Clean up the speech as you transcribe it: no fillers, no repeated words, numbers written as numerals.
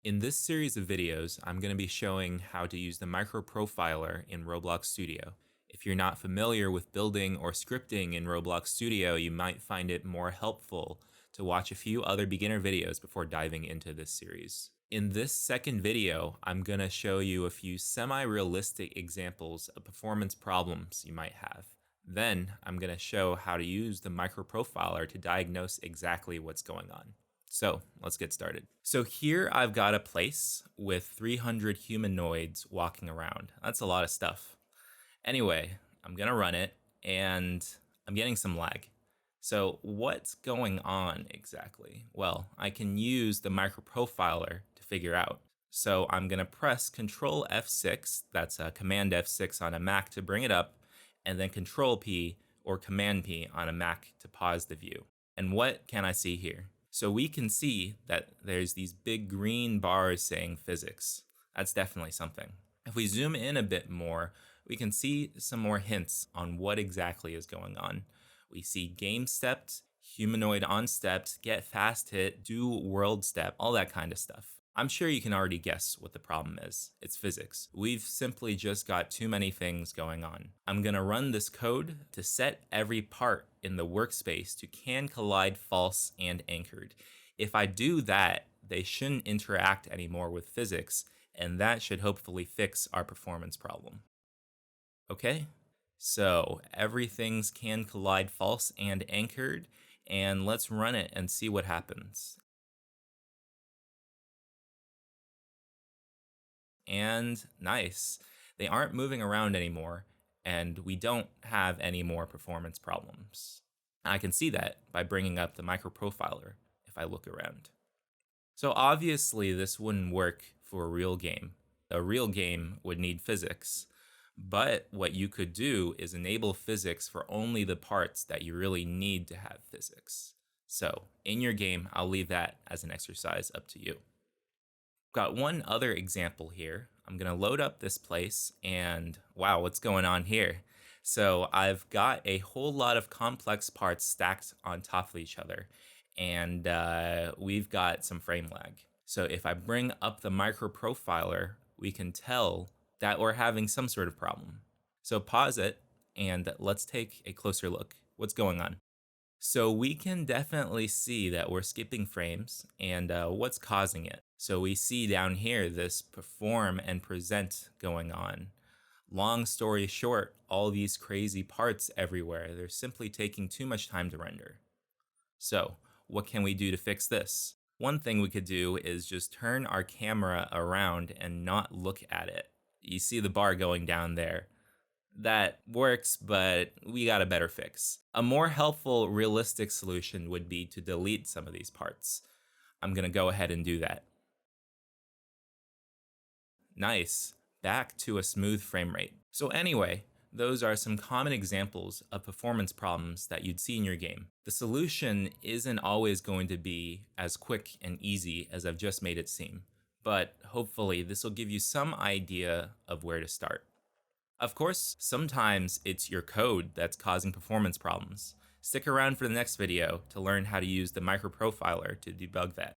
In this series of videos, I'm going to be showing how to use the Microprofiler in Roblox Studio. If you're not familiar with building or scripting in Roblox Studio, you might find it more helpful to watch a few other beginner videos before diving into this series. In this second video, I'm going to show you a few semi-realistic examples of performance problems you might have. Then, I'm going to show how to use the Microprofiler to diagnose exactly what's going on. So let's get started. So here I've got a place with 300 humanoids walking around. That's a lot of stuff. Anyway, I'm gonna run it and I'm getting some lag. So what's going on exactly? Well, I can use the microprofiler to figure out. So I'm gonna press Control F6, that's a Command F6 on a Mac to bring it up, and then Control P or Command P on a Mac to pause the view. And what can I see here? So we can see that there's these big green bars saying physics. That's definitely something. If we zoom in a bit more, we can see some more hints on what exactly is going on. We see game stepped, humanoid on stepped, get fast hit, do world step, all that kind of stuff. I'm sure you can already guess what the problem is. It's physics. We've simply just got too many things going on. I'm gonna run this code to set every part in the workspace to can collide false and anchored. If I do that, they shouldn't interact anymore with physics, and that should hopefully fix our performance problem. Okay, so everything's can collide false and anchored, and let's run it and see what happens. And nice. They aren't moving around anymore, and we don't have any more performance problems. I can see that by bringing up the microprofiler if I look around. So obviously this wouldn't work for a real game. A real game would need physics. But what you could do is enable physics for only the parts that you really need to have physics. So in your game, I'll leave that as an exercise up to you. Got one other example here. I'm gonna load up this place and wow, what's going on here? So I've got a whole lot of complex parts stacked on top of each other, and we've got some frame lag. So if I bring up the microprofiler, we can tell that we're having some sort of problem. So pause it and let's take a closer look. What's going on? So we can definitely see that we're skipping frames and what's causing it. So we see down here this perform and present going on. Long story short, all these crazy parts everywhere, they're simply taking too much time to render. So what can we do to fix this? One thing we could do is just turn our camera around and not look at it. You see the bar going down there. That works, but we got a better fix. A more helpful, realistic solution would be to delete some of these parts. I'm gonna go ahead and do that. Nice, back to a smooth frame rate. So anyway, those are some common examples of performance problems that you'd see in your game. The solution isn't always going to be as quick and easy as I've just made it seem, but hopefully this will give you some idea of where to start. Of course, sometimes it's your code that's causing performance problems. Stick around for the next video to learn how to use the microprofiler to debug that.